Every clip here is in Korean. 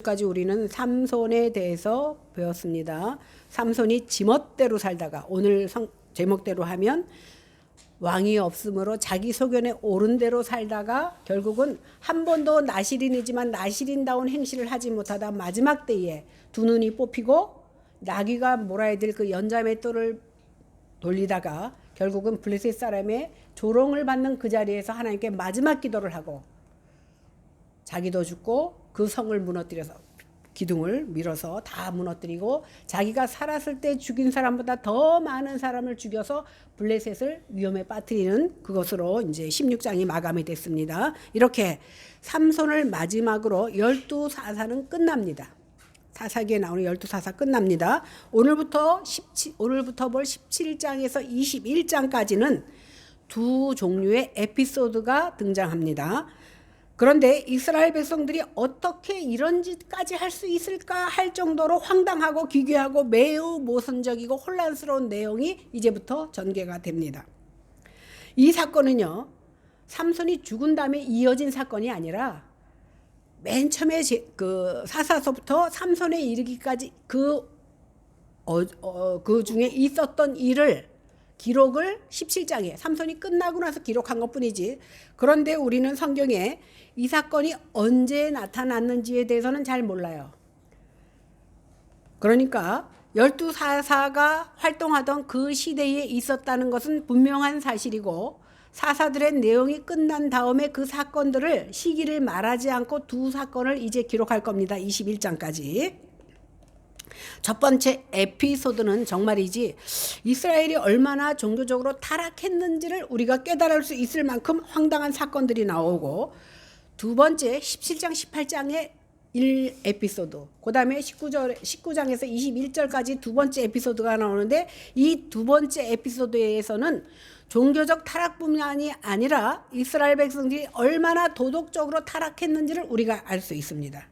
까지 우리는 삼손에 대해서 배웠습니다. 삼손이 지멋대로 살다가 오늘 제목대로 하면 왕이 없으므로 자기 소견에 옳은 대로 살다가 결국은 한 번도 나시린이지만 나시린다운 행실을 하지 못하다 마지막 때에 두 눈이 뽑히고 나귀가 몰아야 될 그 연자맷돌을 돌리다가 결국은 블레셋 사람의 조롱을 받는 그 자리에서 하나님께 마지막 기도를 하고 자기도 죽고 그 성을 무너뜨려서 기둥을 밀어서 다 무너뜨리고 자기가 살았을 때 죽인 사람보다 더 많은 사람을 죽여서 블레셋을 위험에 빠뜨리는 그것으로 이제 16장이 마감이 됐습니다. 이렇게 삼손을 마지막으로 12사사는 끝납니다. 사사기에 나오는 12사사 끝납니다. 오늘부터 볼 17장에서 21장까지는 두 종류의 에피소드가 등장합니다. 그런데 이스라엘 백성들이 어떻게 이런 짓까지 할 수 있을까 할 정도로 황당하고 기괴하고 매우 모순적이고 혼란스러운 내용이 이제부터 전개가 됩니다. 이 사건은요, 삼손이 죽은 다음에 이어진 사건이 아니라 맨 처음에 그 사사서부터 삼손에 이르기까지 그 중에 있었던 일을 기록을 17장에 삼손이 끝나고 나서 기록한 것뿐이지. 그런데 우리는 성경에 이 사건이 언제 나타났는지에 대해서는 잘 몰라요. 그러니까 12사사가 활동하던 그 시대에 있었다는 것은 분명한 사실이고 사사들의 내용이 끝난 다음에 그 사건들을 시기를 말하지 않고 두 사건을 이제 기록할 겁니다. 21장까지. 첫 번째 에피소드는 정말이지 이스라엘이 얼마나 종교적으로 타락했는지를 우리가 깨달을 수 있을 만큼 황당한 사건들이 나오고, 두 번째 17장 18장의 1에피소드, 그 다음에 19장에서 21절까지 두 번째 에피소드가 나오는데 이 두 번째 에피소드에서는 종교적 타락뿐만이 아니라 이스라엘 백성들이 얼마나 도덕적으로 타락했는지를 우리가 알 수 있습니다.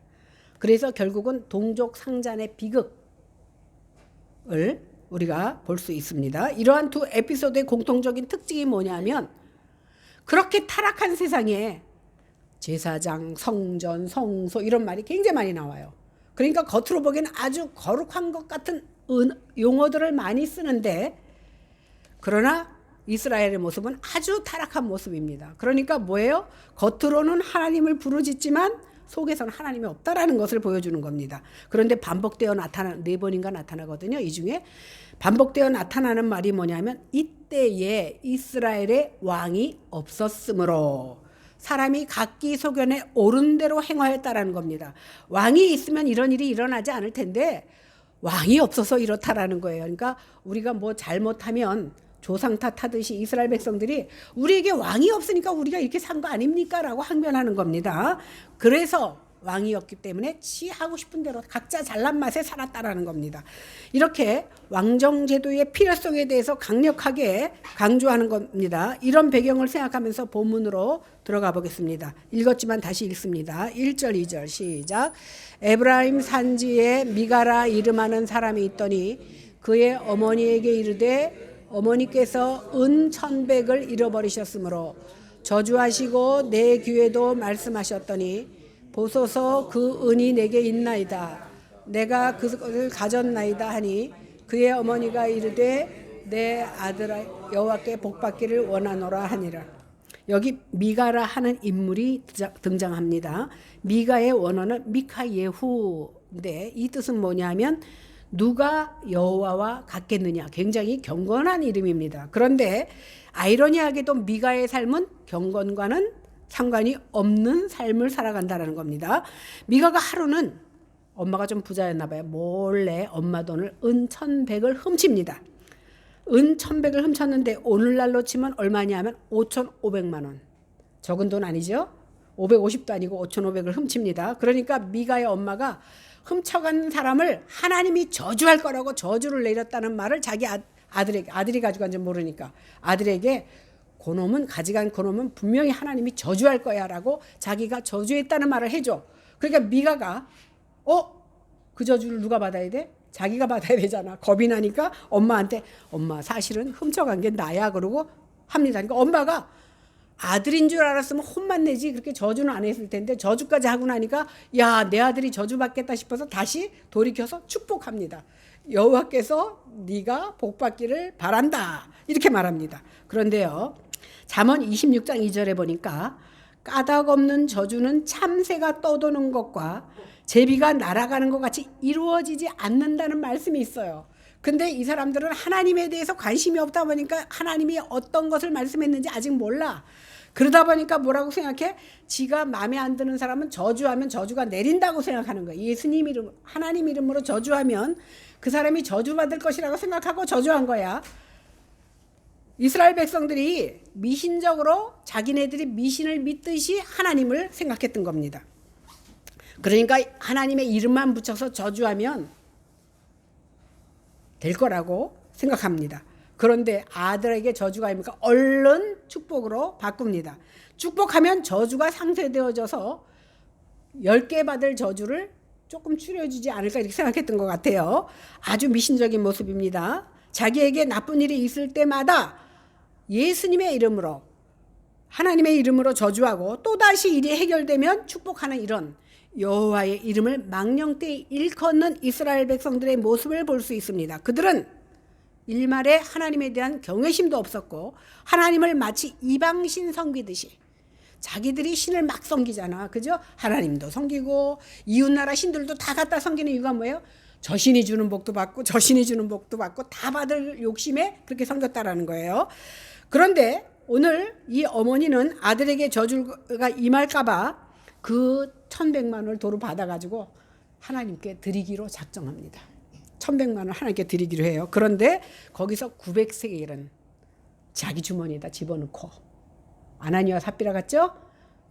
그래서 결국은 동족 상잔의 비극을 우리가 볼 수 있습니다. 이러한 두 에피소드의 공통적인 특징이 뭐냐면 그렇게 타락한 세상에 제사장, 성전, 성소 이런 말이 굉장히 많이 나와요. 그러니까 겉으로 보기에는 아주 거룩한 것 같은 용어들을 많이 쓰는데 그러나 이스라엘의 모습은 아주 타락한 모습입니다. 그러니까 뭐예요? 겉으로는 하나님을 부르짖지만 속에서는 하나님이 없다라는 것을 보여주는 겁니다. 그런데 반복되어 네 번인가 나타나거든요. 이 중에 반복되어 나타나는 말이 뭐냐면 이때에 이스라엘의 왕이 없었으므로 사람이 각기 소견에 옳은 대로 행하였다라는 겁니다. 왕이 있으면 이런 일이 일어나지 않을 텐데 왕이 없어서 이렇다라는 거예요. 그러니까 우리가 뭐 잘못하면 조상 탓하듯이 이스라엘 백성들이 우리에게 왕이 없으니까 우리가 이렇게 산 거 아닙니까? 라고 항변하는 겁니다. 그래서 왕이 없기 때문에 하고 싶은 대로 각자 잘난 맛에 살았다라는 겁니다. 이렇게 왕정제도의 필요성에 대해서 강력하게 강조하는 겁니다. 이런 배경을 생각하면서 본문으로 들어가 보겠습니다. 읽었지만 다시 읽습니다. 1절 2절 시작. 에브라임 산지에 미가라 이름하는 사람이 있더니 그의 어머니에게 이르되 어머니께서 은 1,100을 잃어버리셨으므로 저주하시고 내 귀에도 말씀하셨더니 보소서 그 은이 내게 있나이다. 내가 그것을 가졌나이다 하니 그의 어머니가 이르되 내 아들아 여호와께 복받기를 원하노라 하니라. 여기 미가라 하는 인물이 등장합니다. 미가의 원어는 미카예후인데 이 뜻은 뭐냐면 누가 여호와와 같겠느냐. 굉장히 경건한 이름입니다. 그런데 아이러니하게도 미가의 삶은 경건과는 상관이 없는 삶을 살아간다는 겁니다. 미가가 하루는 엄마가 좀 부자였나 봐요. 몰래 엄마 돈을 은 1,100을 훔칩니다. 은 1,100을 훔쳤는데 오늘날로 치면 얼마냐 하면 5,500만 원. 적은 돈 아니죠? 550도 아니고 5,500을 훔칩니다. 그러니까 미가의 엄마가 훔쳐간 사람을 하나님이 저주할 거라고 저주를 내렸다는 말을 자기 아들에게, 아들이 가지고 간지 모르니까 아들에게 그놈은 가져간 그놈은 분명히 하나님이 저주할 거야 라고 자기가 저주했다는 말을 해줘. 그러니까 미가가 그 저주를 누가 받아야 돼? 자기가 받아야 되잖아. 겁이 나니까 엄마한테 엄마 사실은 훔쳐간 게 나야 그러고 합니다. 그러니까 엄마가 아들인 줄 알았으면 혼만 내지 그렇게 저주는 안 했을 텐데 저주까지 하고 나니까 야, 내 아들이 저주받겠다 싶어서 다시 돌이켜서 축복합니다. 여호와께서 네가 복받기를 바란다 이렇게 말합니다. 그런데요, 잠언 26장 2절에 보니까 까닭 없는 저주는 참새가 떠도는 것과 제비가 날아가는 것 같이 이루어지지 않는다는 말씀이 있어요. 근데 이 사람들은 하나님에 대해서 관심이 없다 보니까 하나님이 어떤 것을 말씀했는지 아직 몰라. 그러다 보니까 뭐라고 생각해? 지가 마음에 안 드는 사람은 저주하면 저주가 내린다고 생각하는 거야. 예수님 이름, 하나님 이름으로 저주하면 그 사람이 저주받을 것이라고 생각하고 저주한 거야. 이스라엘 백성들이 미신적으로 자기네들이 미신을 믿듯이 하나님을 생각했던 겁니다. 그러니까 하나님의 이름만 붙여서 저주하면 될 거라고 생각합니다. 그런데 아들에게 저주가 아닙니까? 얼른 축복으로 바꿉니다. 축복하면 저주가 상쇄되어져서 10개 받을 저주를 조금 줄여주지 않을까 이렇게 생각했던 것 같아요. 아주 미신적인 모습입니다. 자기에게 나쁜 일이 있을 때마다 예수님의 이름으로, 하나님의 이름으로 저주하고 또다시 일이 해결되면 축복하는 이런 여호와의 이름을 망령되이 일컫는 이스라엘 백성들의 모습을 볼 수 있습니다. 그들은 일말에 하나님에 대한 경외심도 없었고 하나님을 마치 이방신 섬기듯이 자기들이 신을 막 섬기잖아. 그죠? 하나님도 섬기고 이웃나라 신들도 다 갖다 섬기는 이유가 뭐예요? 저 신이 주는 복도 받고 저 신이 주는 복도 받고 다 받을 욕심에 그렇게 섬겼다라는 거예요. 그런데 오늘 이 어머니는 아들에게 저주가 임할까 봐 그 1,100만 원을 도로 받아가지고 하나님께 드리기로 작정합니다. 1,100만 원 하나님께 드리기로 해요. 그런데 거기서 900세겔은 자기 주머니에다 집어넣고 아나니와 삽비라 같죠?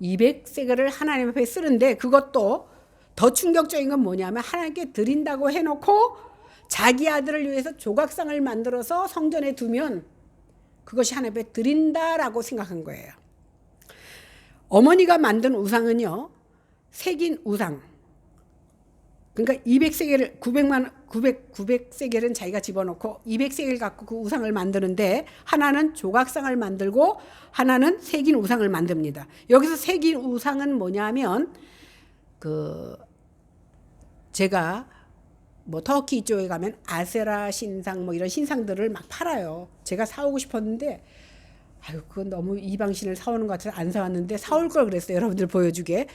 200세겔을 하나님 앞에 쓰는데 그것도 더 충격적인 건 뭐냐면 하나님께 드린다고 해놓고 자기 아들을 위해서 조각상을 만들어서 성전에 두면 그것이 하나님 앞에 드린다라고 생각한 거예요. 어머니가 만든 우상은요, 새긴 우상. 그러니까 200세겔을 900세겔은 자기가 집어넣고 200세겔 갖고 그 우상을 만드는데 하나는 조각상을 만들고 하나는 새긴 우상을 만듭니다. 여기서 새긴 우상은 뭐냐면 제가 뭐 터키 쪽에 가면 아세라 신상 뭐 이런 신상들을 막 팔아요. 제가 사오고 싶었는데 아유 그건 너무 이방신을 사오는 것 같아서 안 사왔는데 사올 걸 그랬어요. 여러분들 보여주게.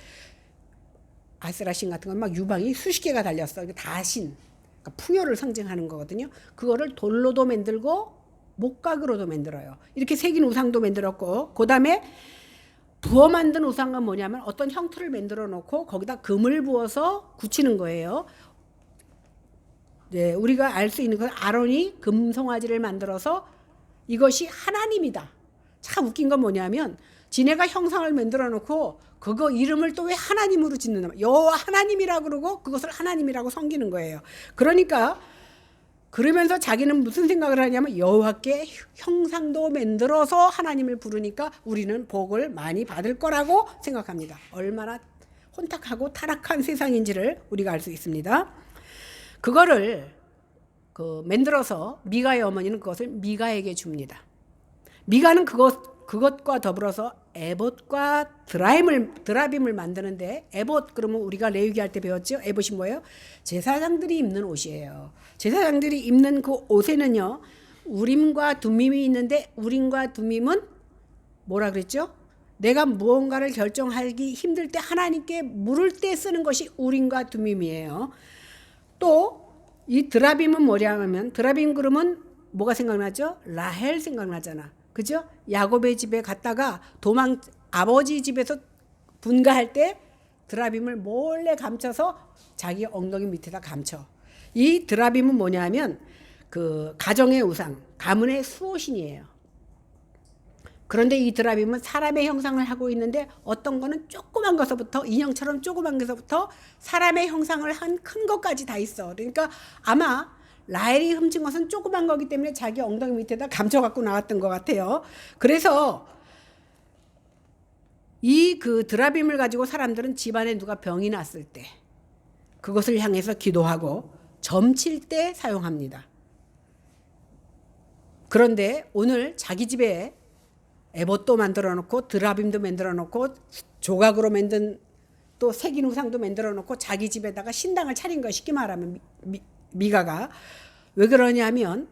아세라 신 같은 건 막 유방이 수십 개가 달렸어. 다 신. 그러니까 풍요를 상징하는 거거든요. 그거를 돌로도 만들고 목각으로도 만들어요. 이렇게 새긴 우상도 만들었고 그다음에 부어 만든 우상은 뭐냐면 어떤 형태를 만들어 놓고 거기다 금을 부어서 굳히는 거예요. 네, 우리가 알 수 있는 건 아론이 금송아지를 만들어서 이것이 하나님이다. 참 웃긴 건 뭐냐면 지네가 형상을 만들어 놓고 그거 이름을 또 왜 하나님으로 짓는다. 여호와 하나님이라고 그러고 그것을 하나님이라고 섬기는 거예요. 그러니까 그러면서 자기는 무슨 생각을 하냐면 여호와께 형상도 만들어서 하나님을 부르니까 우리는 복을 많이 받을 거라고 생각합니다. 얼마나 혼탁하고 타락한 세상인지를 우리가 알 수 있습니다. 그거를 만들어서 미가의 어머니는 그것을 미가에게 줍니다. 미가는 그것과 더불어서 에봇과 드라빔을 만드는데 에봇 그러면 우리가 레위기 할 때 배웠죠. 에봇이 뭐예요? 제사장들이 입는 옷이에요. 제사장들이 입는 그 옷에는요 우림과 둠밈이 있는데 우림과 둠밈은 뭐라 그랬죠? 내가 무언가를 결정하기 힘들 때 하나님께 물을 때 쓰는 것이 우림과 둠밈이에요. 또 이 드라빔은 뭐냐면 드라빔 그러면 뭐가 생각나죠? 라헬 생각나잖아. 그죠? 야곱의 집에 갔다가 아버지 집에서 분가할 때 드라빔을 몰래 감춰서 자기 엉덩이 밑에다 감춰. 이 드라빔은 뭐냐면 그 가정의 우상, 가문의 수호신이에요. 그런데 이 드라빔은 사람의 형상을 하고 있는데 어떤 거는 조그만 것부터 인형처럼 조그만 것부터 사람의 형상을 한 큰 것까지 다 있어. 그러니까 아마 라헬이 훔친 것은 조그만 거기 때문에 자기 엉덩이 밑에다 감춰갖고 나왔던 것 같아요. 그래서 이 그 드라빔을 가지고 사람들은 집안에 누가 병이 났을 때 그것을 향해서 기도하고 점칠 때 사용합니다. 그런데 오늘 자기 집에 에봇도 만들어 놓고 드라빔도 만들어 놓고 조각으로 만든 또 색인 우상도 만들어 놓고 자기 집에다가 신당을 차린 거야. 쉽게 말하면 미가가. 왜 그러냐면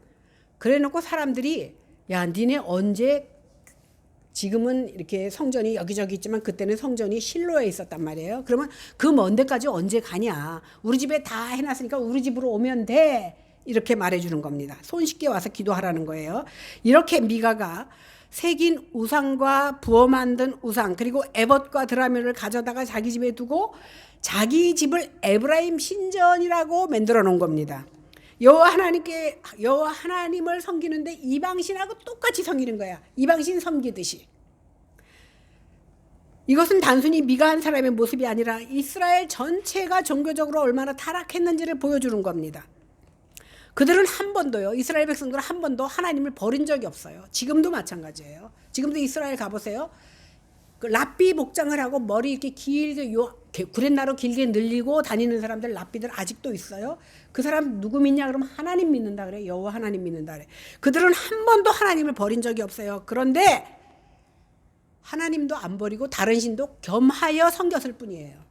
그래 놓고 사람들이 야 니네 언제, 지금은 이렇게 성전이 여기저기 있지만 그때는 성전이 실로에 있었단 말이에요. 그러면 그 먼 데까지 언제 가냐, 우리 집에 다 해놨으니까 우리 집으로 오면 돼, 이렇게 말해주는 겁니다. 손쉽게 와서 기도하라는 거예요. 이렇게 미가가 새긴 우상과 부어 만든 우상 그리고 에봇과 드라미를 가져다가 자기 집에 두고 자기 집을 에브라임 신전이라고 만들어 놓은 겁니다. 여호와 하나님을 섬기는데 이방신하고 똑같이 섬기는 거야. 이방신 섬기듯이. 이것은 단순히 미가 한 사람의 모습이 아니라 이스라엘 전체가 종교적으로 얼마나 타락했는지를 보여주는 겁니다. 그들은 한 번도요, 이스라엘 백성들은 한 번도 하나님을 버린 적이 없어요. 지금도 마찬가지예요. 지금도 이스라엘 가보세요. 그 랍비 목장을 하고 머리 이렇게 길게 구렛나루 길게 늘리고 다니는 사람들, 랍비들 아직도 있어요. 그 사람 누구 믿냐 그러면 하나님 믿는다 그래. 여호와 하나님 믿는다 그래. 그들은 한 번도 하나님을 버린 적이 없어요. 그런데 하나님도 안 버리고 다른 신도 겸하여 섬겼을 뿐이에요.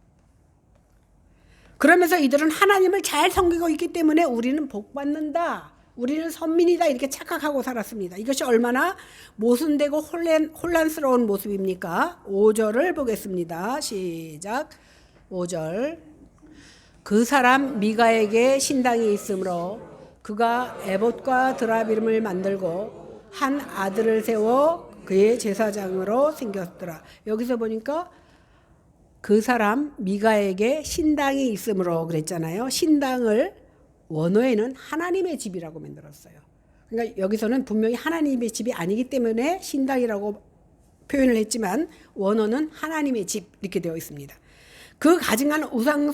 그러면서 이들은 하나님을 잘 섬기고 있기 때문에 우리는 복받는다, 우리는 선민이다, 이렇게 착각하고 살았습니다. 이것이 얼마나 모순되고 혼란스러운 모습입니까? 5절을 보겠습니다. 시작. 5절. 그 사람 미가에게 신당이 있으므로 그가 에봇과 드라빔을 만들고 한 아들을 세워 그의 제사장으로 생겼더라. 여기서 보니까 그 사람 미가에게 신당이 있으므로 그랬잖아요. 신당을 원어에는 하나님의 집이라고 만들었어요. 그러니까 여기서는 분명히 하나님의 집이 아니기 때문에 신당이라고 표현을 했지만 원어는 하나님의 집 이렇게 되어 있습니다. 그 가증한 우상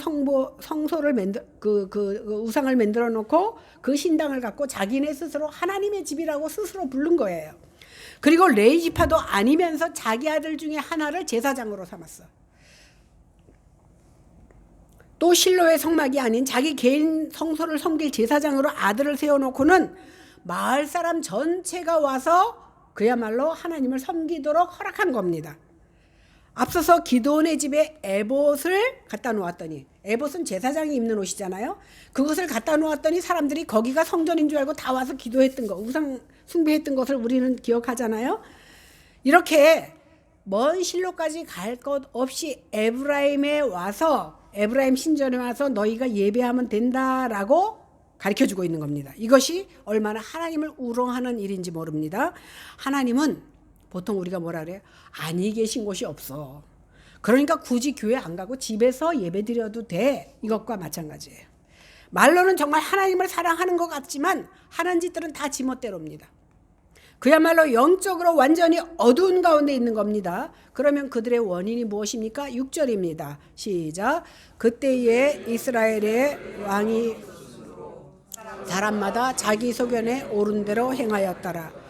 성소를 우상을 만들어 놓고 그 신당을 갖고 자기네 스스로 하나님의 집이라고 스스로 부른 거예요. 그리고 레위 지파도 아니면서 자기 아들 중에 하나를 제사장으로 삼았어. 또 실로의 성막이 아닌 자기 개인 성소를 섬길 제사장으로 아들을 세워놓고는 마을 사람 전체가 와서 그야말로 하나님을 섬기도록 허락한 겁니다. 앞서서 기드온의 집에 에봇을 갖다 놓았더니, 에봇은 제사장이 입는 옷이잖아요. 그것을 갖다 놓았더니 사람들이 거기가 성전인 줄 알고 다 와서 기도했던 거, 우상 숭배했던 것을 우리는 기억하잖아요. 이렇게 먼 실로까지 갈 것 없이 에브라임에 와서, 에브라임 신전에 와서 너희가 예배하면 된다라고 가르쳐주고 있는 겁니다. 이것이 얼마나 하나님을 우롱하는 일인지 모릅니다. 하나님은 보통 우리가 뭐라 그래요? 아니 계신 곳이 없어. 그러니까 굳이 교회 안 가고 집에서 예배 드려도 돼. 이것과 마찬가지예요. 말로는 정말 하나님을 사랑하는 것 같지만 하는 짓들은 다 지멋대로입니다. 그야말로 영적으로 완전히 어두운 가운데 있는 겁니다. 그러면 그들의 원인이 무엇입니까? 6절입니다. 시작. 그때에 이스라엘의 왕이 사람마다 자기 소견에 옳은 대로 행하였더라.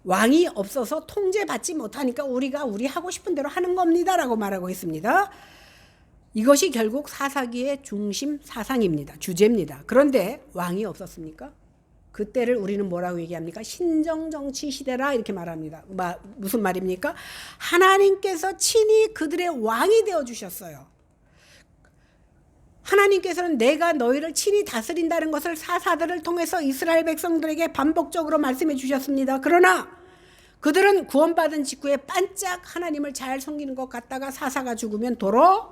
왕이 없어서 통제받지 못하니까 우리가 우리 하고 싶은 대로 하는 겁니다 라고 말하고 있습니다. 이것이 결국 사사기의 중심 사상입니다. 주제입니다. 그런데 왕이 없었습니까? 그때를 우리는 뭐라고 얘기합니까? 신정정치 시대라 이렇게 말합니다. 무슨 말입니까? 하나님께서 친히 그들의 왕이 되어주셨어요. 하나님께서는 내가 너희를 친히 다스린다는 것을 사사들을 통해서 이스라엘 백성들에게 반복적으로 말씀해 주셨습니다. 그러나 그들은 구원받은 직후에 반짝 하나님을 잘 섬기는 것 같다가 사사가 죽으면 도로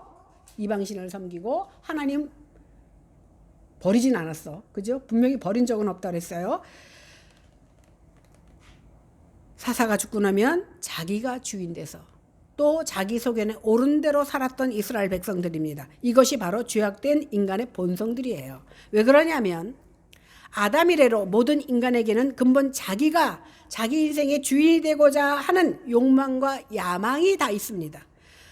이방신을 섬기고 하나님 버리진 않았어. 그죠? 분명히 버린 적은 없다 그랬어요. 사사가 죽고 나면 자기가 주인 돼서 또 자기 소견에 옳은 대로 살았던 이스라엘 백성들입니다. 이것이 바로 죄악된 인간의 본성들이에요. 왜 그러냐면 아담 이래로 모든 인간에게는 근본 자기가 자기 인생의 주인이 되고자 하는 욕망과 야망이 다 있습니다.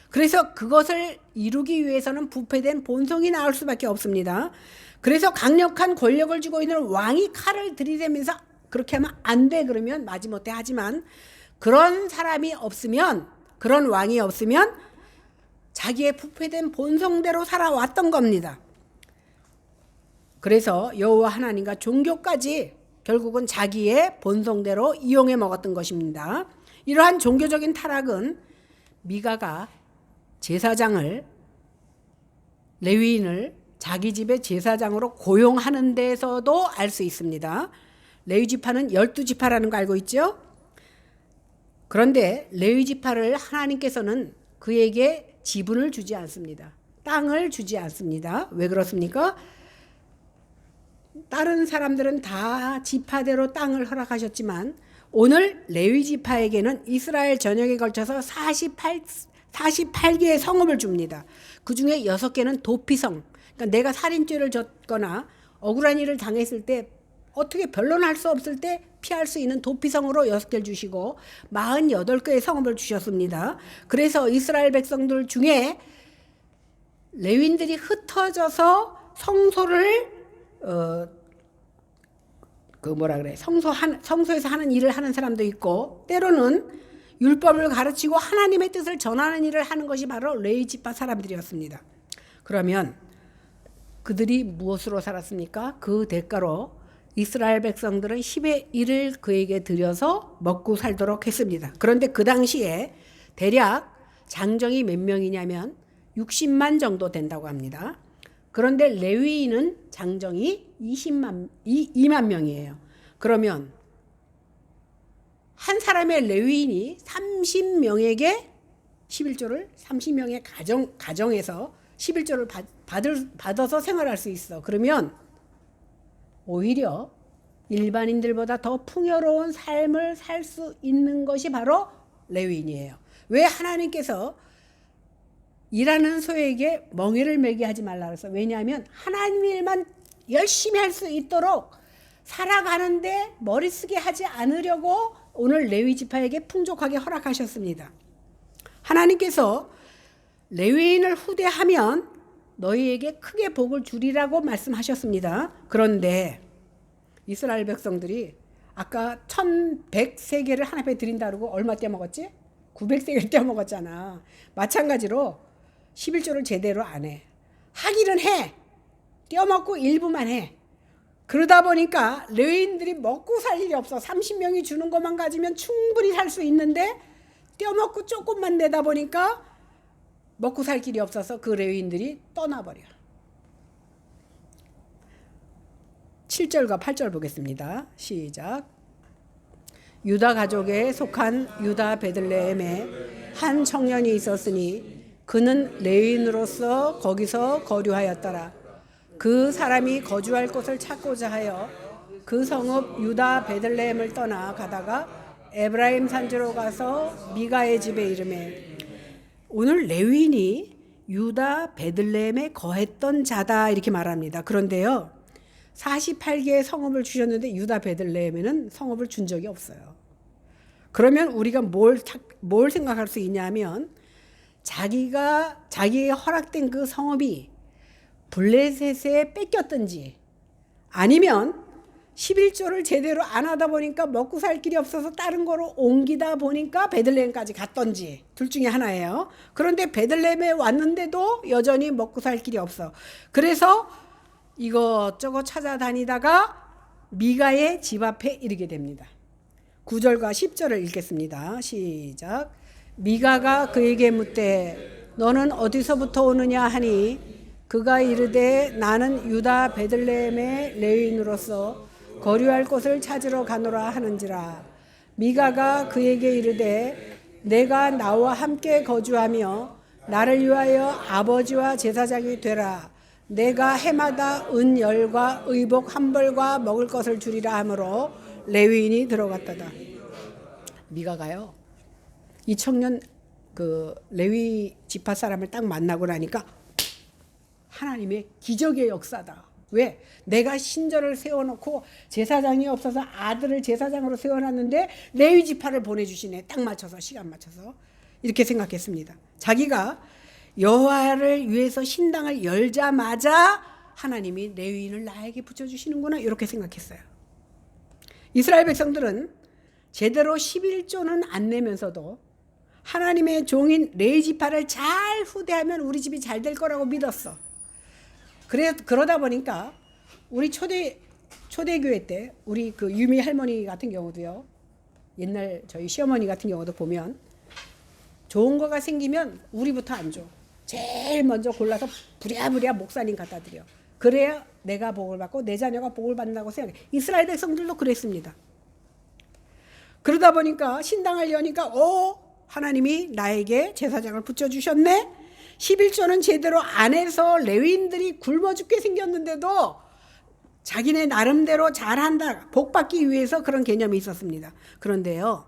그래서 그것을 이루기 위해서는 부패된 본성이 나올 수밖에 없습니다. 그래서 강력한 권력을 쥐고 있는 왕이 칼을 들이대면서 그렇게 하면 안 돼 그러면 마지못해 하지만 그런 사람이 없으면, 그런 왕이 없으면 자기의 부패된 본성대로 살아왔던 겁니다. 그래서 여호와 하나님과 종교까지 결국은 자기의 본성대로 이용해 먹었던 것입니다. 이러한 종교적인 타락은 미가가 제사장을, 레위인을 자기 집의 제사장으로 고용하는 데서도 알 수 있습니다. 레위 지파는 12지파라는 거 알고 있죠? 그런데 레위 지파를 하나님께서는 그에게 지분을 주지 않습니다. 땅을 주지 않습니다. 왜 그렇습니까? 다른 사람들은 다 지파대로 땅을 허락하셨지만 오늘 레위 지파에게는 이스라엘 전역에 걸쳐서 48개의 성읍을 줍니다. 그 중에 6개는 도피성. 그러니까 내가 살인죄를 졌거나 억울한 일을 당했을 때 어떻게 변론할 수 없을 때 피할 수 있는 도피성으로 6개를 주시고 48개의 성읍을 주셨습니다. 그래서 이스라엘 백성들 중에 레위인들이 흩어져서 성소를 성소에서 하는 일을 하는 사람도 있고 때로는 율법을 가르치고 하나님의 뜻을 전하는 일을 하는 것이 바로 레위 지파 사람들이었습니다. 그러면 그들이 무엇으로 살았습니까? 그 대가로 이스라엘 백성들은 10의 1을 그에게 드려서 먹고 살도록 했습니다. 그런데 그 당시에 대략 장정이 몇 명이냐면 60만 정도 된다고 합니다. 그런데 레위인은 장정이 2만 명이에요. 그러면 한 사람의 레위인이 30명에게 11조를 30명의 가정에서 11조를 받아서 생활할 수 있어. 그러면 오히려 일반인들보다 더 풍요로운 삶을 살 수 있는 것이 바로 레위인이에요. 왜 하나님께서 일하는 소에게 멍에를 매게 하지 말라 그래서 왜냐하면 하나님 일만 열심히 할 수 있도록 살아가는데 머리 쓰게 하지 않으려고 오늘 레위 지파에게 풍족하게 허락하셨습니다. 하나님께서 레위인을 후대하면 너희에게 크게 복을 주리라고 말씀하셨습니다. 그런데 이스라엘 백성들이 아까 1100세겔을 하나님 앞에 드린다 그러고 얼마 떼먹었지? 900세겔 떼먹었잖아. 마찬가지로 11조를 제대로 안 해. 하기는 해. 떼어먹고 일부만 해. 그러다 보니까 레위인들이 먹고 살 일이 없어. 30명이 주는 것만 가지면 충분히 살 수 있는데 떼어먹고 조금만 내다 보니까 먹고 살 길이 없어서 그 레위인들이 떠나버려. 7절과 8절 보겠습니다. 시작. 유다 가족에 속한 유다 베들레헴에 한 청년이 있었으니 그는 레위인으로서 거기서 거류하였더라. 그 사람이 거주할 곳을 찾고자 하여 그 성읍 유다 베들레헴을 떠나 가다가 에브라임 산지로 가서 미가의 집에 이르매 오늘 레위인이 유다 베들레헴에 거했던 자다 이렇게 말합니다. 그런데요 48개의 성읍을 주셨는데 유다 베들레헴에는 성읍을 준 적이 없어요. 그러면 우리가 뭘 생각할 수 있냐면 자기의 허락된 그 성읍이 블레셋에 뺏겼든지 아니면 11조를 제대로 안 하다 보니까 먹고 살 길이 없어서 다른 거로 옮기다 보니까 베들레헴까지 갔던지 둘 중에 하나예요. 그런데 베들레헴에 왔는데도 여전히 먹고 살 길이 없어. 그래서 이것저것 찾아다니다가 미가의 집 앞에 이르게 됩니다. 9절과 10절을 읽겠습니다. 시작. 미가가 그에게 묻되 너는 어디서부터 오느냐 하니 그가 이르되 나는 유다 베들레헴의 레위인으로서 거류할 곳을 찾으러 가노라 하는지라. 미가가 그에게 이르되 내가 나와 함께 거주하며 나를 위하여 아버지와 제사장이 되라. 내가 해마다 은열과 의복 한 벌과 먹을 것을 주리라 하므로 레위인이 들어갔다다. 미가가요 이 청년 그 레위 지파 사람을 딱 만나고 나니까 하나님의 기적의 역사다. 왜? 내가 신전을 세워놓고 제사장이 없어서 아들을 제사장으로 세워놨는데 레위 지파를 보내주시네. 딱 맞춰서 시간 맞춰서 이렇게 생각했습니다. 자기가 여호와를 위해서 신당을 열자마자 하나님이 레위인을 나에게 붙여주시는구나 이렇게 생각했어요. 이스라엘 백성들은 제대로 11조는 안 내면서도 하나님의 종인 레위 지파를 잘 후대하면 우리 집이 잘 될 거라고 믿었어. 그러다 보니까 우리 초대교회 때 우리 그 유미 할머니 같은 경우도요. 옛날 저희 시어머니 같은 경우도 보면 좋은 거가 생기면 우리부터 안 줘. 제일 먼저 골라서 부랴부랴 목사님 갖다 드려. 그래야 내가 복을 받고 내 자녀가 복을 받는다고 생각해. 이스라엘 백성들도 그랬습니다. 그러다 보니까 신당을 여니까 하나님이 나에게 제사장을 붙여주셨네. 11조는 제대로 안 해서 레위인들이 굶어 죽게 생겼는데도 자기네 나름대로 잘한다, 복 받기 위해서 그런 개념이 있었습니다. 그런데요,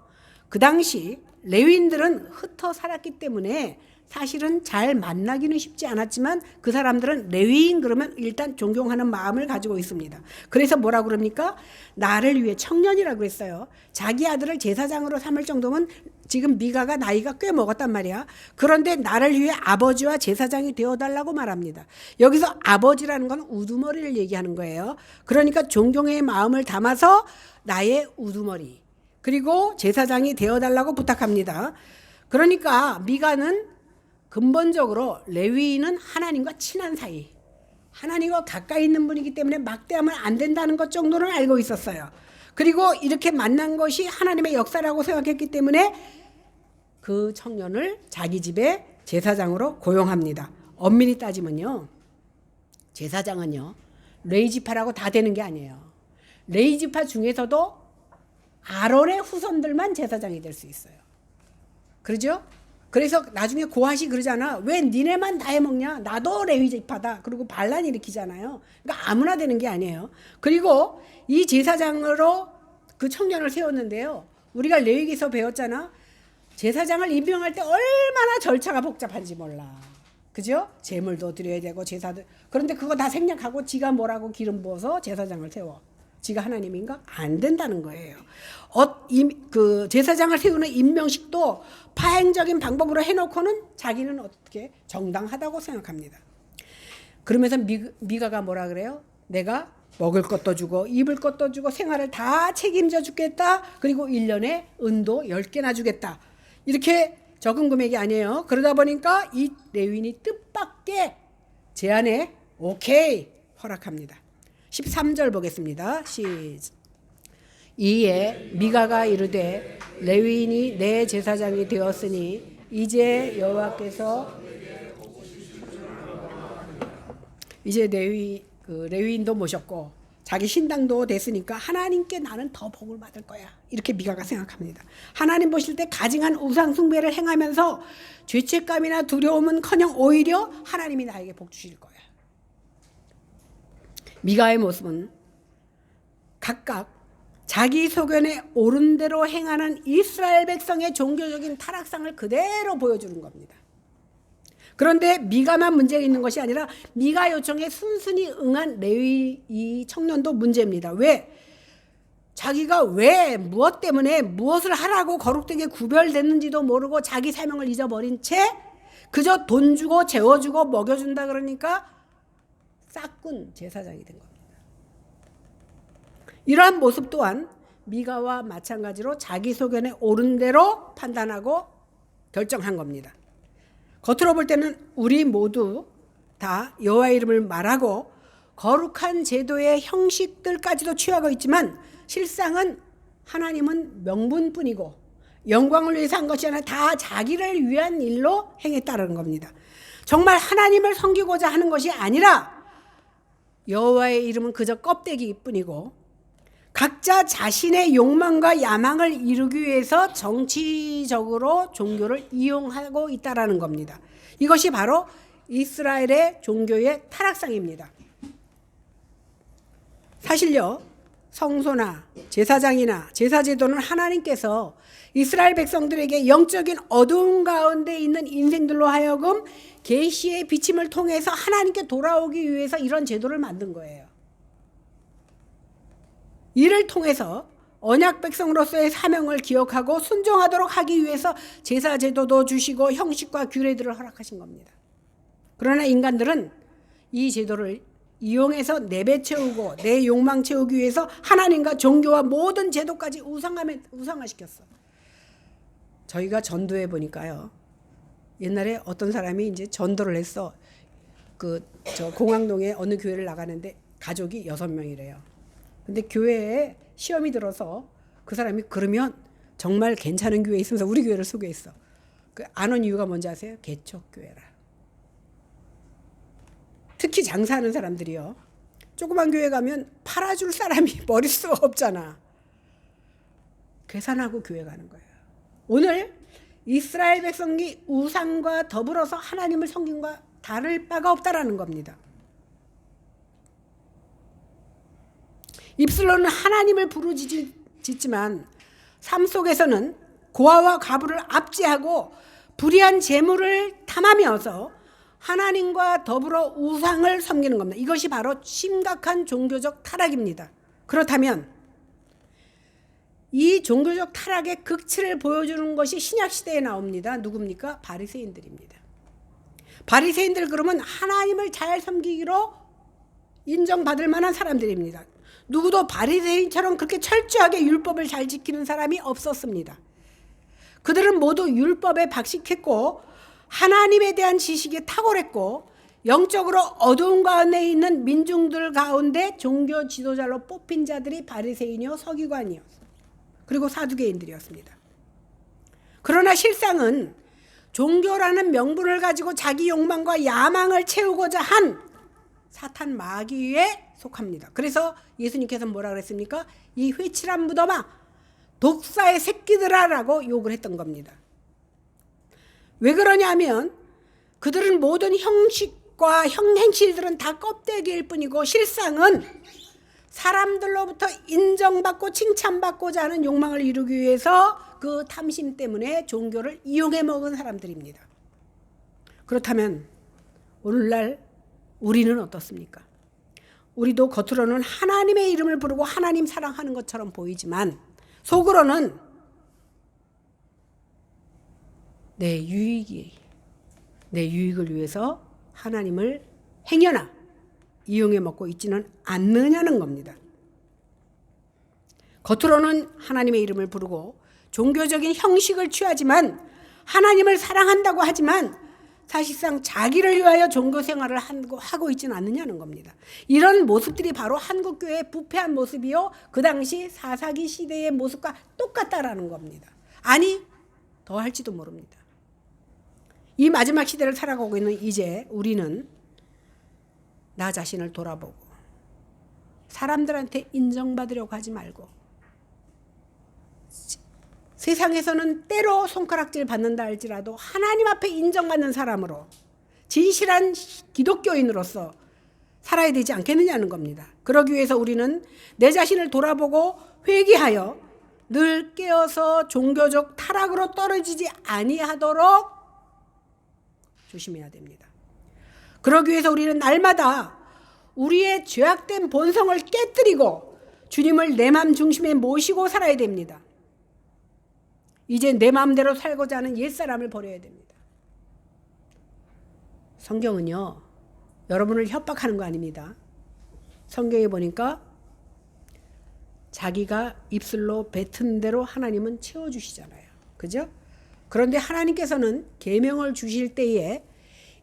그 당시 레위인들은 흩어 살았기 때문에 사실은 잘 만나기는 쉽지 않았지만 그 사람들은 레위인 그러면 일단 존경하는 마음을 가지고 있습니다. 그래서 뭐라 그럽니까? 나를 위해 청년이라고 그랬어요. 자기 아들을 제사장으로 삼을 정도면 지금 미가가 나이가 꽤 먹었단 말이야. 그런데 나를 위해 아버지와 제사장이 되어달라고 말합니다. 여기서 아버지라는 건 우두머리를 얘기하는 거예요. 그러니까 존경의 마음을 담아서 나의 우두머리 그리고 제사장이 되어달라고 부탁합니다. 그러니까 미가는 근본적으로 레위인은 하나님과 친한 사이, 하나님과 가까이 있는 분이기 때문에 막대하면 안 된다는 것 정도는 알고 있었어요. 그리고 이렇게 만난 것이 하나님의 역사라고 생각했기 때문에 그 청년을 자기 집에 제사장으로 고용합니다. 엄밀히 따지면요, 제사장은요 레위지파라고 다 되는 게 아니에요. 레위지파 중에서도 아론의 후손들만 제사장이 될 수 있어요. 그러죠? 그래서 나중에 고핫이 그러잖아. 왜 니네만 다 해먹냐? 나도 레위지파다. 그리고 반란 일으키잖아요. 그러니까 아무나 되는 게 아니에요. 그리고 이 제사장으로 그 청년을 세웠는데요. 우리가 레위기서 배웠잖아. 제사장을 임명할 때 얼마나 절차가 복잡한지 몰라. 그죠? 제물도 드려야 되고 제사도. 그런데 그거 다 생략하고 지가 뭐라고 기름 부어서 제사장을 세워. 지가 하나님인가? 안 된다는 거예요. 그 제사장을 세우는 임명식도 파행적인 방법으로 해놓고는 자기는 어떻게 정당하다고 생각합니다. 그러면서 미가가 뭐라 그래요? 내가 먹을 것도 주고 입을 것도 주고 생활을 다 책임져 주겠다. 그리고 1년에 은도 10개나 주겠다. 이렇게 적은 금액이 아니에요. 그러다 보니까 이 레위인이 뜻밖의 제안에 오케이 허락합니다. 13절 보겠습니다. 이에 미가가 이르되 레위인이 내 제사장이 되었으니 이제 여호와께서 이제 레위인도 모셨고 자기 신당도 됐으니까 하나님께 나는 더 복을 받을 거야. 이렇게 미가가 생각합니다. 하나님 보실 때 가증한 우상 숭배를 행하면서 죄책감이나 두려움은커녕 오히려 하나님이 나에게 복 주실 거야. 미가의 모습은 각각 자기 소견에 옳은 대로 행하는 이스라엘 백성의 종교적인 타락상을 그대로 보여주는 겁니다. 그런데 미가만 문제가 있는 것이 아니라 미가 요청에 순순히 응한 레위 이 청년도 문제입니다. 왜? 자기가 왜 무엇 때문에 무엇을 하라고 거룩되게 구별됐는지도 모르고 자기 사명을 잊어버린 채 그저 돈 주고 재워주고 먹여준다 그러니까 싹군 제사장이 된 겁니다. 이러한 모습 또한 미가와 마찬가지로 자기 소견에 옳은 대로 판단하고 결정한 겁니다. 겉으로 볼 때는 우리 모두 다 여호와의 이름을 말하고 거룩한 제도의 형식들까지도 취하고 있지만 실상은 하나님은 명분뿐이고 영광을 위해서 한 것이 아니라 다 자기를 위한 일로 행했다는 겁니다. 정말 하나님을 섬기고자 하는 것이 아니라 여호와의 이름은 그저 껍데기뿐이고 각자 자신의 욕망과 야망을 이루기 위해서 정치적으로 종교를 이용하고 있다는 겁니다. 이것이 바로 이스라엘의 종교의 타락상입니다. 사실요, 성소나 제사장이나 제사제도는 하나님께서 이스라엘 백성들에게 영적인 어두운 가운데 있는 인생들로 하여금 계시의 비침을 통해서 하나님께 돌아오기 위해서 이런 제도를 만든 거예요. 이를 통해서 언약 백성으로서의 사명을 기억하고 순종하도록 하기 위해서 제사 제도도 주시고 형식과 규례들을 허락하신 겁니다. 그러나 인간들은 이 제도를 이용해서 내배 채우고 내 욕망 채우기 위해서 하나님과 종교와 모든 제도까지 우상화시켰어. 저희가 전도해 보니까요. 옛날에 어떤 사람이 이제 전도를 했어. 저 공항동에 어느 교회를 나가는데 가족이 6명이래요. 근데 교회에 시험이 들어서 그 사람이 그러면 정말 괜찮은 교회 있으면서 우리 교회를 소개했어. 안 온 이유가 뭔지 아세요? 개척교회라. 특히 장사하는 사람들이요. 조그만 교회 가면 팔아줄 사람이 머릿수가 없잖아. 계산하고 교회 가는 거예요. 오늘 이스라엘 백성이 우상과 더불어서 하나님을 섬김과 다를 바가 없다라는 겁니다. 입술로는 하나님을 부르짖지만 삶 속에서는 고아와 과부를 압제하고 불의한 재물을 탐하면서 하나님과 더불어 우상을 섬기는 겁니다. 이것이 바로 심각한 종교적 타락입니다. 그렇다면 이 종교적 타락의 극치를 보여주는 것이 신약시대에 나옵니다. 누굽니까? 바리새인들입니다. 바리새인들 그러면 하나님을 잘 섬기기로 인정받을 만한 사람들입니다. 누구도 바리새인처럼 그렇게 철저하게 율법을 잘 지키는 사람이 없었습니다. 그들은 모두 율법에 박식했고 하나님에 대한 지식이 탁월했고 영적으로 어두운 가운데 있는 민중들 가운데 종교 지도자로 뽑힌 자들이 바리새인이요 서기관이요 그리고 사두개인들이었습니다. 그러나 실상은 종교라는 명분을 가지고 자기 욕망과 야망을 채우고자 한 사탄 마귀에 속합니다. 그래서 예수님께서 뭐라 그랬습니까? 이 회칠한 무덤아 독사의 새끼들아라고 욕을 했던 겁니다. 왜 그러냐면 그들은 모든 형식과 행실들은 다 껍데기일 뿐이고 실상은 사람들로부터 인정받고 칭찬받고자 하는 욕망을 이루기 위해서 그 탐심 때문에 종교를 이용해 먹은 사람들입니다. 그렇다면 오늘날 우리는 어떻습니까? 우리도 겉으로는 하나님의 이름을 부르고 하나님 사랑하는 것처럼 보이지만 속으로는 내 유익을 위해서 하나님을 행여나 이용해 먹고 있지는 않느냐는 겁니다. 겉으로는 하나님의 이름을 부르고 종교적인 형식을 취하지만 하나님을 사랑한다고 하지만 사실상 자기를 위하여 종교 생활을 하고 있지는 않느냐는 겁니다. 이런 모습들이 바로 한국교회의 부패한 모습이요 그 당시 사사기 시대의 모습과 똑같다라는 겁니다. 아니 더 할지도 모릅니다. 이 마지막 시대를 살아가고 있는 이제 우리는 나 자신을 돌아보고 사람들한테 인정받으려고 하지 말고 세상에서는 때로 손가락질 받는다 할지라도 하나님 앞에 인정받는 사람으로 진실한 기독교인으로서 살아야 되지 않겠느냐는 겁니다. 그러기 위해서 우리는 내 자신을 돌아보고 회개하여 늘 깨어서 종교적 타락으로 떨어지지 아니하도록 조심해야 됩니다. 그러기 위해서 우리는 날마다 우리의 죄악된 본성을 깨뜨리고 주님을 내 마음 중심에 모시고 살아야 됩니다. 이제 내 마음대로 살고자 하는 옛사람을 버려야 됩니다. 성경은요 여러분을 협박하는 거 아닙니다. 성경에 보니까 자기가 입술로 뱉은 대로 하나님은 채워주시잖아요. 그죠? 그런데 하나님께서는 계명을 주실 때에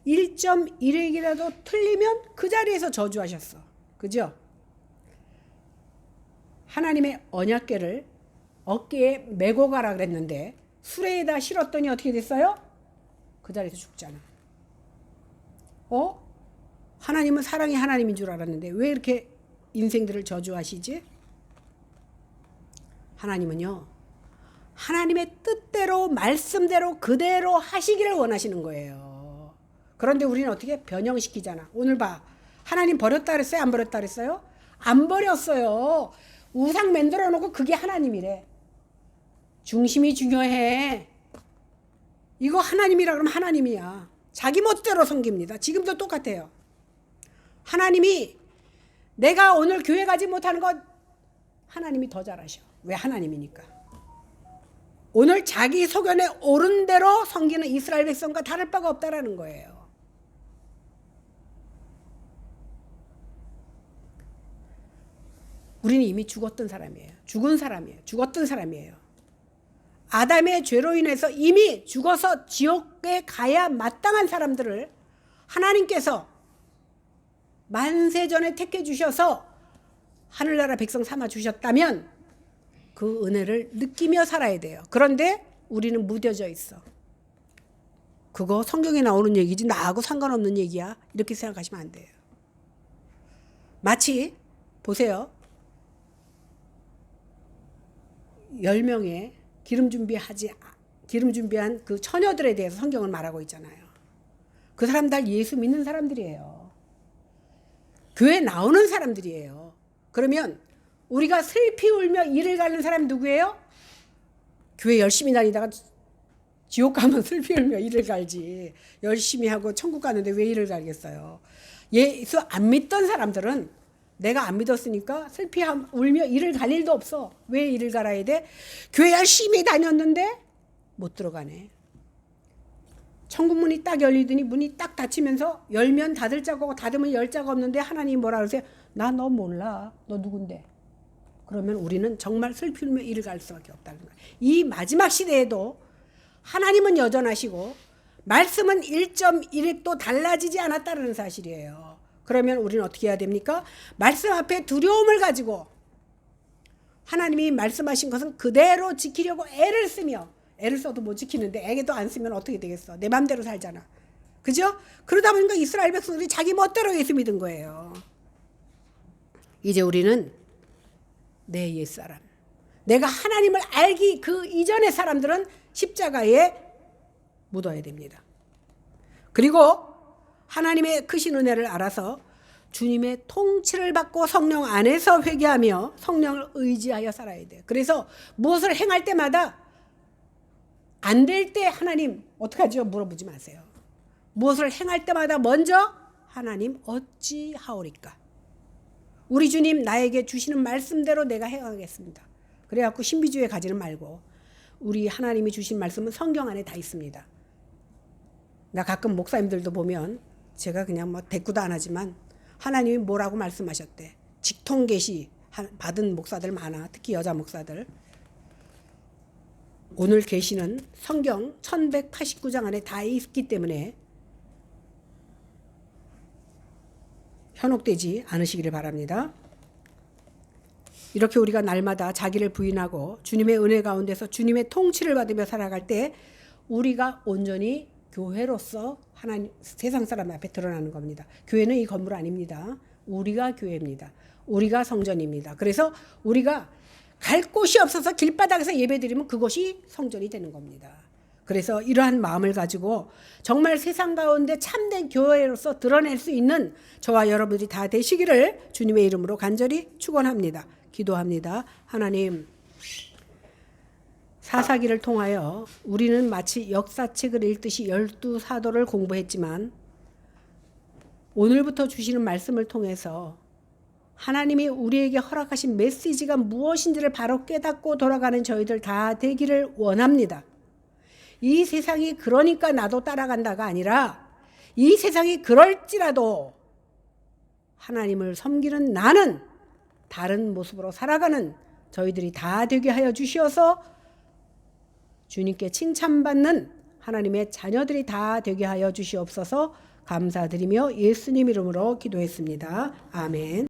1.1핵이라도 틀리면 그 자리에서 저주하셨어. 그죠? 하나님의 언약궤를 어깨에 메고 가라 그랬는데 수레에다 실었더니 어떻게 됐어요? 그 자리에서 죽잖아. 하나님은 사랑의 하나님인 줄 알았는데 왜 이렇게 인생들을 저주하시지? 하나님은요 하나님의 뜻대로 말씀대로 그대로 하시기를 원하시는 거예요. 그런데 우리는 어떻게 변형시키잖아. 오늘 봐. 하나님 버렸다 그랬어요? 안 버렸다 그랬어요? 안 버렸어요. 우상 만들어 놓고 그게 하나님이래. 중심이 중요해. 이거 하나님이라 그러면 하나님이야. 자기 멋대로 섬깁니다. 지금도 똑같아요. 하나님이 내가 오늘 교회 가지 못하는 것 하나님이 더 잘하셔. 왜? 하나님이니까. 오늘 자기 소견에 옳은 대로 섬기는 이스라엘 백성과 다를 바가 없다라는 거예요. 우리는 이미 죽었던 사람이에요. 죽은 사람이에요. 죽었던 사람이에요. 아담의 죄로 인해서 이미 죽어서 지옥에 가야 마땅한 사람들을 하나님께서 만세 전에 택해 주셔서 하늘나라 백성 삼아 주셨다면 그 은혜를 느끼며 살아야 돼요. 그런데 우리는 무뎌져 있어. 그거 성경에 나오는 얘기지 나하고 상관없는 얘기야. 이렇게 생각하시면 안 돼요. 마치 보세요. 10명의 기름 준비한 그 처녀들에 대해서 성경은 말하고 있잖아요. 그 사람 다 예수 믿는 사람들이에요. 교회 나오는 사람들이에요. 그러면 우리가 슬피 울며 이를 가는 사람 누구예요? 교회 열심히 다니다가 지옥 가면 슬피 울며 이를 갈지. 열심히 하고 천국 가는데 왜 이를 갈겠어요? 예수 안 믿던 사람들은 내가 안 믿었으니까 슬피 울며 이를 갈 일도 없어. 왜 이를 갈아야 돼? 교회 열심히 다녔는데 못 들어가네. 천국 문이 딱 열리더니 문이 딱 닫히면서 열면 닫을 자가 없고 닫으면 열 자가 없는데 하나님이 뭐라 그러세요? 나 너 몰라. 너 누군데? 그러면 우리는 정말 슬피 울며 이를 갈 수밖에 없다는 거예요. 이 마지막 시대에도 하나님은 여전하시고 말씀은 1.1획도 달라지지 않았다는 사실이에요. 그러면 우리는 어떻게 해야 됩니까? 말씀 앞에 두려움을 가지고 하나님이 말씀하신 것은 그대로 지키려고 애를 쓰며, 애를 써도 못 지키는데 애도 안 쓰면 어떻게 되겠어? 내 맘대로 살잖아. 그죠? 그러다 보니까 이스라엘 백성들이 자기 멋대로 예수 믿은 거예요. 이제 우리는 내 옛사람, 내가 하나님을 알기 그 이전의 사람들은 십자가에 묻어야 됩니다. 그리고 하나님의 크신 은혜를 알아서 주님의 통치를 받고 성령 안에서 회개하며 성령을 의지하여 살아야 돼요. 그래서 무엇을 행할 때마다 안 될 때 하나님 어떡하죠? 물어보지 마세요. 무엇을 행할 때마다 먼저 하나님 어찌하오리까? 우리 주님 나에게 주시는 말씀대로 내가 행하겠습니다. 그래갖고 신비주의에 가지는 말고 우리 하나님이 주신 말씀은 성경 안에 다 있습니다. 나 가끔 목사님들도 보면 제가 그냥 뭐 대꾸도 안 하지만 하나님이 뭐라고 말씀하셨대. 직통 계시 받은 목사들 많아. 특히 여자 목사들. 오늘 계시는 성경 1189장 안에 다 있기 때문에 현혹되지 않으시기를 바랍니다. 이렇게 우리가 날마다 자기를 부인하고 주님의 은혜 가운데서 주님의 통치를 받으며 살아갈 때 우리가 온전히 교회로서 하나님 세상 사람 앞에 드러나는 겁니다. 교회는 이 건물 아닙니다. 우리가 교회입니다. 우리가 성전입니다. 그래서 우리가 갈 곳이 없어서 길바닥에서 예배드리면 그것이 성전이 되는 겁니다. 그래서 이러한 마음을 가지고 정말 세상 가운데 참된 교회로서 드러낼 수 있는 저와 여러분들이 다 되시기를 주님의 이름으로 간절히 축원합니다. 기도합니다. 하나님, 사사기를 통하여 우리는 마치 역사책을 읽듯이 12사도를 공부했지만 오늘부터 주시는 말씀을 통해서 하나님이 우리에게 허락하신 메시지가 무엇인지를 바로 깨닫고 돌아가는 저희들 다 되기를 원합니다. 이 세상이 그러니까 나도 따라간다가 아니라 이 세상이 그럴지라도 하나님을 섬기는 나는 다른 모습으로 살아가는 저희들이 다 되게 하여 주시어서 주님께 칭찬받는 하나님의 자녀들이 다 되게 하여 주시옵소서. 감사드리며 예수님 이름으로 기도했습니다. 아멘.